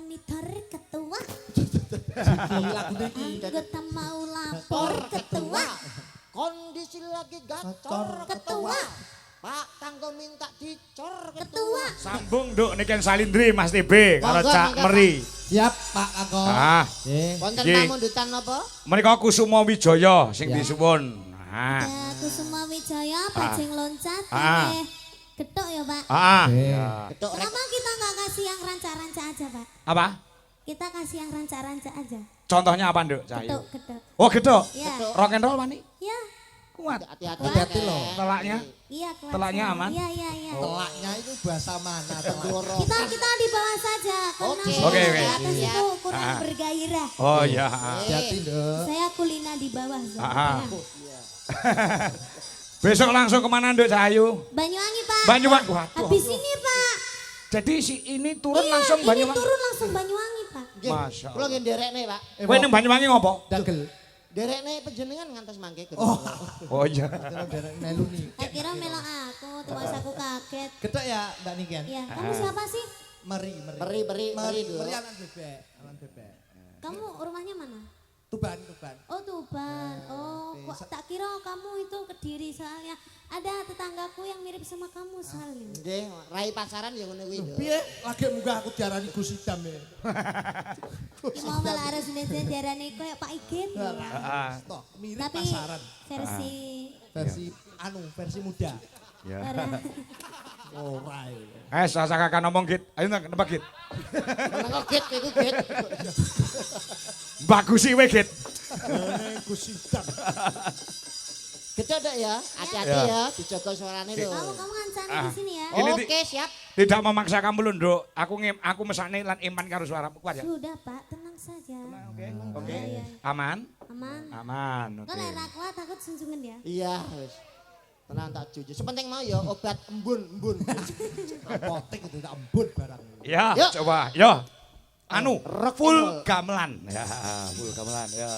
monitor ketua. Lagune iki. Anggota mau lapor ketua. Kondisi lagi gacor ketua. Pak kanggo minta dicor Ketua. Sambung nduk niken Salindri Mas TB karo Monggo, Cak monggo, Meri. Siap Pak Kakak. Ah, Wonten Nggih. tamu dutan napa? menika Kusuma Wijaya sing disuwun. Ah. Ya Kusuma Wijaya bajing loncat. Ah. Getok ya Pak. Ah. Ketuk rek. Kenapa kita nggak kasih yang ranca-ranca aja Pak? Apa? Kita kasih yang ranca-ranca aja. Contohnya apa, Nduk? Cahayu. Getok, getok. Oh, gedok. Ya. Rock and roll wani. Ya. Kuat. Hati-hati. Hati-hati loh. Telaknya. Iya kuat. Telaknya sekali. aman? Iya, iya, iya. Telaknya itu bahasa mana? Telak. Kita di bawah saja karena Oke. Oke, oke. di atas Siap. itu kurang Ah. bergairah. Oh iya. Hati-hati Nduk. Saya kulina di bawah. Zak. Ah. Ya. Besok langsung kemana, Nduk Cahayu? Banyuwangi Pak. Banyuwangi. Waduh. Habis ini Pak. Jadi si ini turun Iya, langsung ini Banyuwangi. turun langsung Banyuwangi Pak. Nggih. Masya Kula Allah. nggih nderekne, Pak. Kowe ning Banyuwangi ngopo? Dagel. Nderekne panjenengan ngantos mangke. Oh iya. Derek melu nih. Saya kira melok aku, terus aku kaget. Gedek ya Mbak Niken. Iya, kamu siapa sih? Meri. Meri dulu. Meri anak bebek. Anak bebek. Kamu rumahnya mana? Tuban. Oh Tuban. Oh, kok tak kira kamu itu Kediri soalnya ada tetanggaku yang mirip sama kamu Salim. Nggih, rai pasaran ya ngono kuwi, Nduk. Piye lagi munggah aku diarani Gus Idam ya. Mau malah harus diarani kayak Pak Igit. Heeh. Toh mirip Tapi pasaran. versi Versi muda. Ya. Ora. Sasa kakak ngomong Git. Ayo nembak Git. Meneng git iku git. Bagus sih we Git. Gus Idam. Gedhe Dek ya, hati-hati Ya. ya, dijaga suarane lho. kamu ngancani di sini ya. Ini Oke, siap. Tidak memaksa kamu lho, Nduk. Aku mesane lan iman karo suaramu kuat ya. Sudah Pak, tenang saja. Oke. Oke. Iya, iya. Aman? Aman. Aman. Kau Oke. lera kuat takut sunjungan ya. Iya, wis. Tenang tak jujur. Sepenting mau ya obat embun. Apotek itu tak embun barang. Ya, Yuk. coba. Yo. Anu, Rock full and roll. gamelan. Ya, full gamelan ya.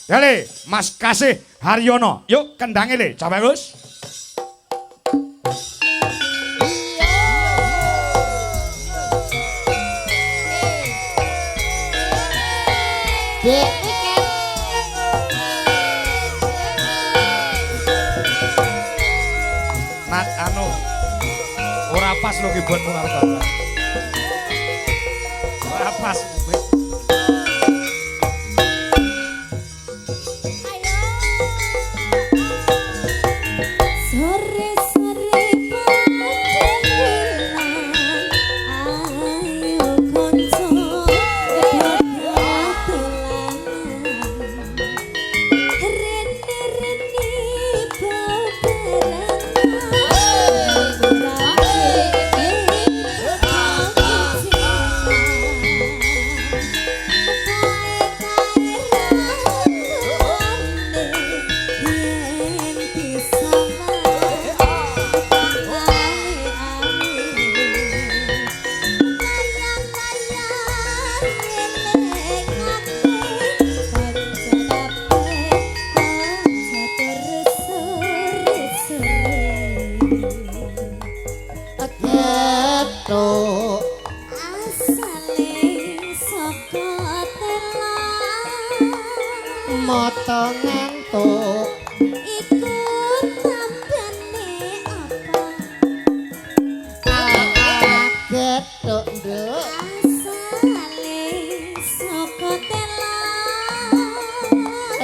Ya le, Mas Kasih Haryono. Yuk kendangnya le, coba Gus. Dek Niken. Nat anu. Ora pas lo keyboardmu karo gamelan. Ora pas. Sore-sore panjenengan ayo konco dodolan rene-rene Getuk. asale saka telan Moto ngantuk. iku tambane apa Getuk, Nduk. asale saka telan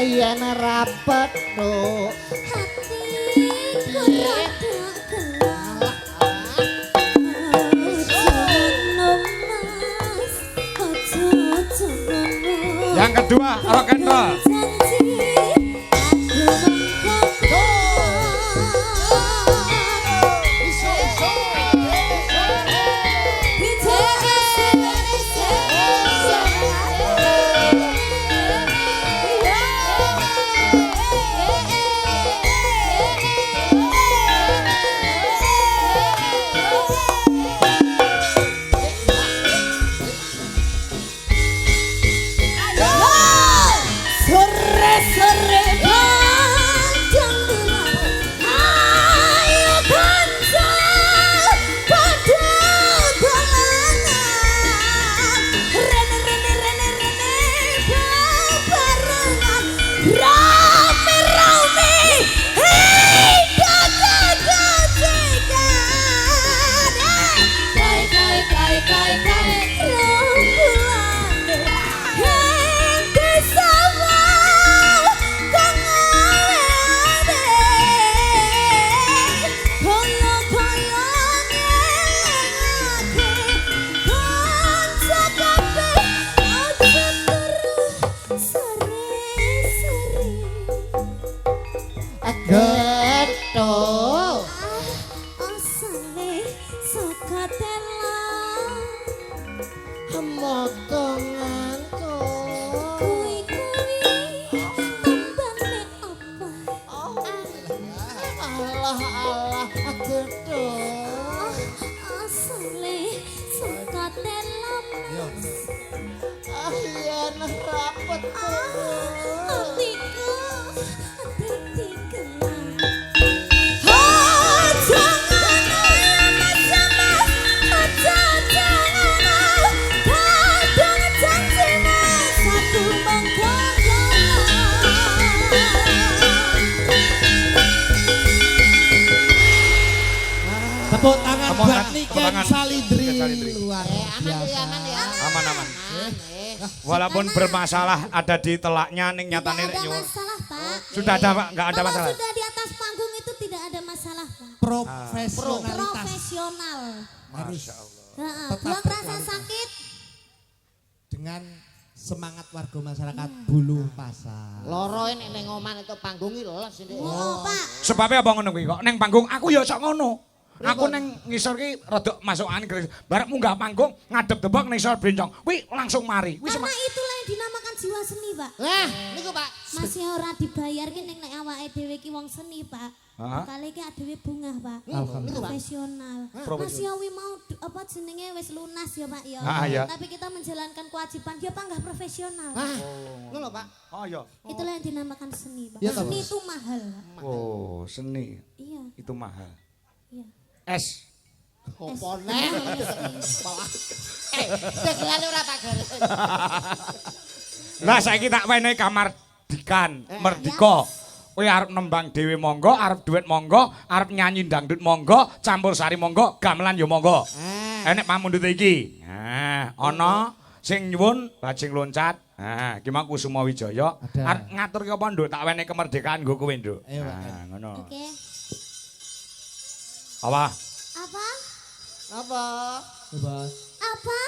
Yen rapet, Nduk. hatiku rada gelap ojo ngono Yang kedua, rock and roll. Sore rada ngantuk. Kuwi tembane apa? Allah gedhong. Asale suka dalam Yen rapet. hatiku dadi gelang. Tepuk tangan Tepuk buat tangan, Niken tepuk tangan. Salidri. Niken Salidri. Luar Aman ya, biasa. aman ya. Aman. Walaupun bermasalah ada di telaknya ning nyatane Tidak ada nyuwun. masalah, Pak. Sudah ada Pak, enggak ada Kalau masalah. sudah di atas panggung itu tidak ada masalah, Pak. Profesionalitas. Profesional. Masya Allah. Heeh, Tetap buang rasa berkualitas. sakit. Dengan semangat warga masyarakat Bulu Pasar. Loro nek ning oman itu panggung iki les ini. Oh, Pak. Sebabnya apa ngono kuwi kok ning panggung aku ya sok ngono. Aku ning ngisor ki rada masuk angin geris. Barek munggah panggung ngadep debok ning ngisor bencong. Kuwi langsung mari. Kuwi Karena itulah yang dinamakan jiwa seni, Pak. Nah, niku Pak. Masih ora dibayar ki ning nek awake dhewe ki wong seni, Pak. Hah? Kali ki adewe bungah, Pak. Alhamdulillah. Profesional. Mas Yawi mau apa jenenge wis lunas ya, Pak ya. Ah, iya. Tapi kita menjalankan kewajiban dia panggah profesional. Nah, ngono Pak. Oh iya. Itulah yang dinamakan seni, Pak. Iya, Seni Pak. itu mahal, Pak. Oh, seni Iya, itu mahal. iya. Es. Opo Es. neh? Tegelane ora tak garis. Lah saiki tak wenehi kamar dikan, merdika. Kowe arep nembang dhewe monggo, arep duet monggo, arep nyanyi dangdut monggo, campur sari monggo, gamelan ya monggo. Enek pamundhut iki. Nah, ana sing nyuwun bajing loncat. Nah, iki mau Kusuma Wijaya. Ada. Arep ngatur ki apa, Nduk? Tak wenehi kemerdekaan nggo kowe, Nduk. Ayo, Pak. Nah, ngono. Oke. Apa? Apa? Apa? Bos. Apa?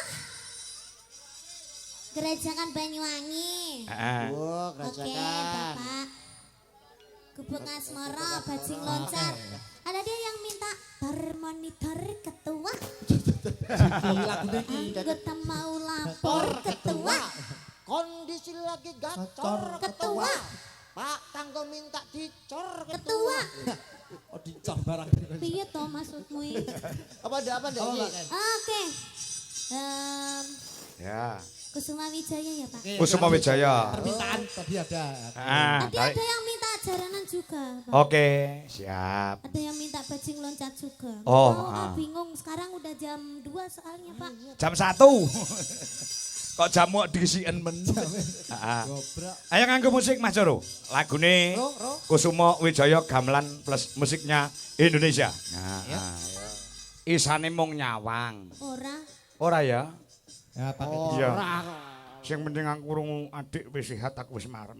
Gerajakan Banyuwangi. Heeh. Oh, Oke, kerjakan. Bapak. Gubuk Asmara, bajing loncat. Ada dia yang minta bermonitor ketua. Anggota mau lapor ketua. Kondisi lagi gacor Gacor ketua. Pak Tanggo minta dicor Ketua. Oh dicor barang. Piye to maksudmu iki? Apa ada apa Apa, Pak? ini? Oke. Em, Ya. Kusuma Wijaya ya, Pak. Kusuma Wijaya. Permintaan tadi ada. Ah, Tadi ada yang minta jaranan juga, Pak. Oke, siap. Ada yang minta bajing loncat juga. Oh, Bingung sekarang udah jam 2 soalnya, Pak. Jam 1. Kok jamu disien men. Heeh. Gobrak. Ayo nganggo musik Mas Joro. Lagune Kusuma Wijaya gamelan plus musiknya Indonesia. Nah, ayo. Isane mung nyawang. Ora. Ora ya? Ya pakai Oh, Iya. ora. Sing penting aku krungu adik wis sehat aku wis marem.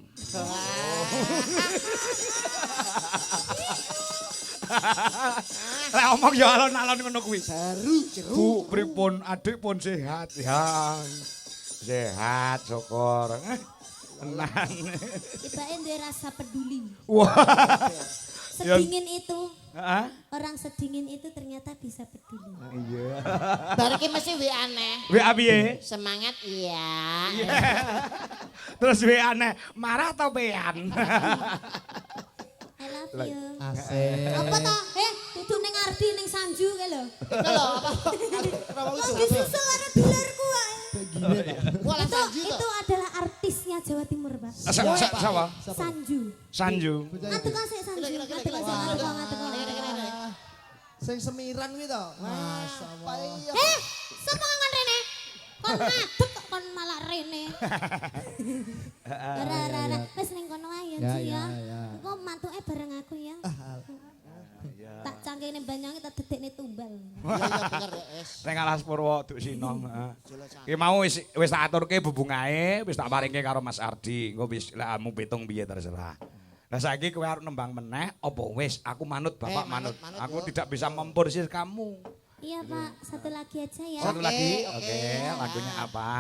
Lah omong ya alon-alon ngono kuwi. Seru, seru. Bu, pripun adik pun sehat ya. Sehat syukur. Tenang. Tibake duwe rasa peduli. Wah. Sedingin itu, Heeh. orang sedingin itu ternyata bisa peduli. Iya. Bar iki mesti WA aneh. WA piye? Semangat iya. Terus WA aneh, marah atau bean? I love you. Asik. Apa toh? Dudu ning Ardi ning Sanju kae lho. Itu loh apa? Kok disusul ada dolarku wae. Gini Pak. Wah, lah Itu Sanju toh. itu adalah artisnya Jawa Timur, Pak. Siapa? Sanju. Sanju. Ngatek sik Sanju. Ngatek ngatek. Sing semiran kuwi to. Masyaallah. Sapa ngomong rene? Kon ngadeg kok kon malah rene. Ora. Wis ning kono ae Ya, Ji ya. ya. Engko mantuke bareng aku ya. Tak cangkene Banyuwangi tak dedekne tumbal. Iya bener ya, Es. Ning Alas Purwo Duk Sinom, heeh. Ki mau wis tak aturke bubungae, wis tak paringke karo Mas Ardi. Engko wis lek kamu pitung piye terserah. Lah saiki kowe arep nembang meneh apa wis aku manut Bapak manut. manut, Aku yo. tidak bisa memporsir kamu. Iya Pak, satu lagi aja ya. Satu lagi. oke. Oke, lagunya apa?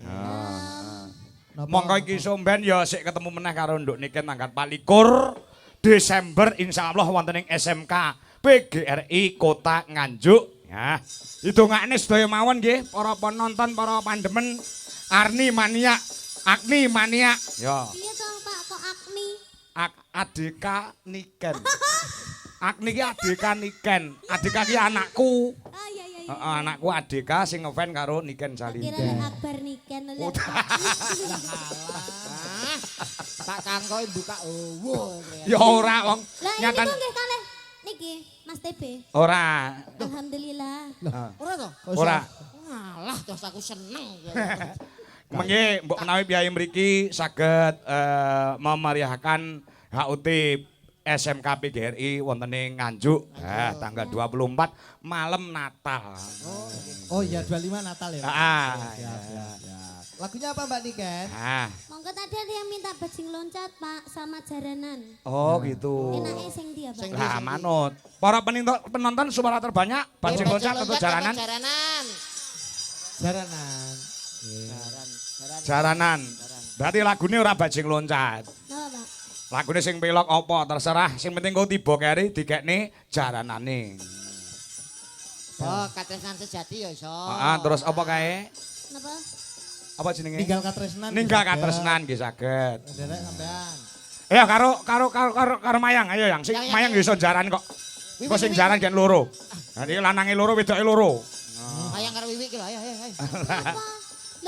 Napa? Monggo iki somben ya sik ketemu meneh karo Nduk Niken tanggal 24 Desember insyaallah wonten ing SMK PGRI Kota Nganjuk. Ya, idongakne sedaya mawon nggih para penonton, para pandemen Arni Mania, Agni Mania. Ya. Iya toh Pak, kok Agni? Adika Niken. Agni ki Adika Niken. Adika ki anakku. Oh iya iya. Heeh, anakku Adika sing ngefans karo Niken Salin. Kira Akbar Niken lho. Tak kangkoi buka Ya ora wong Lah ini nyatan kok nggih kalih niki Mas TB. ora. Alhamdulillah. ora toh? Ora. Ngalah terus aku seneng. Mengki mbok menawi piyai mriki saged memeriahkan HUT SMK PGRI wonten ing Nganjuk tanggal 24 malam Natal. Oh iya 25 Natal ya. Heeh. Siap. Lagunya apa Mbak Niken? Monggo tadi ada yang minta bajing loncat Pak sama jaranan. Oh gitu. Enaknya sing dia Pak. Lah manut. Para penonton suara terbanyak bajing loncat atau jaranan? Jaranan. Jaranan. Jaranan. Berarti lagune ora bajing loncat. Napa Pak? Lagune sing pelok apa terserah, sing penting kok tiba keri dikekne jaranane. Oh, katresnan sejati ya iso. Heeh, terus apa kae? Napa? Apa jenenge? Ninggal katresnan. Ninggal katresnan nggih saged. Derek sampean. Ya karo Mayang, ayo yang sing Yang, Mayang iso jaran kok. Kok sing jaran gen loro. Nanti lanange loro wedoke loro. Mayang karo Wiwi ki lho, ayo. Apa?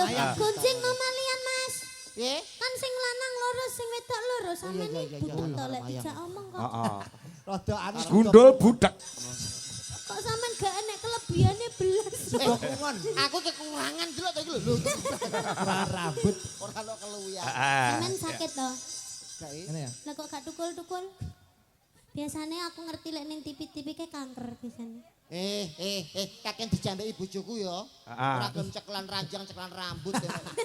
Loh, kucing mamalian Mas. Piye? Kan sing lanang loro, sing wedok loro, sampeyan iya. butuh to lek dijak omong kok. Heeh. Rada anu Gundul budak. Kok sampean gak enek kelebihane belas. dokungan. Aku kekurangan delok to iki lho. Kurang rambut. Ora ono keluwian. Sampeyan sakit to. Gae. Ngene ya. Lah kok gak tukul-tukul? Biasanya aku ngerti lek ning TV-TV ke kanker biasanya. Kakek dijambeki bojoku ya. Heeh. Ora gelem ceklan ranjang, ceklan rambut.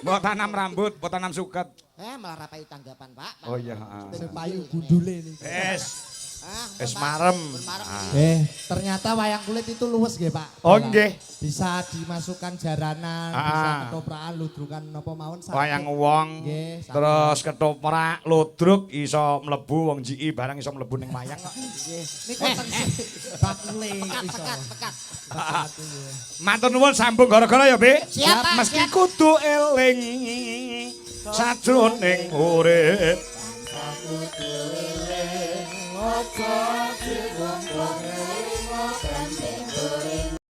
Mbok tanam rambut, mbok tanam suket. Malah rapai tanggapan, Pak. Oh iya, heeh. Sepayu gundule nih. Wis marem. Ternyata wayang kulit itu luwes nggih, Pak. Oh nggih. Bisa dimasukkan jaranan, bisa ketoprakan, ludrukan napa mawon sakit. Wayang wong. Nggih, Terus ketoprak, ludruk iso mlebu wong jiki barang iso mlebu ning wayang kok. Niku bakule iso. Pekat. Matur nuwun sambung gara-gara ya, Bi. Siap, Pak, Meski siap. kudu eling sajroning urip. Ojo dibumbung ning penting urip.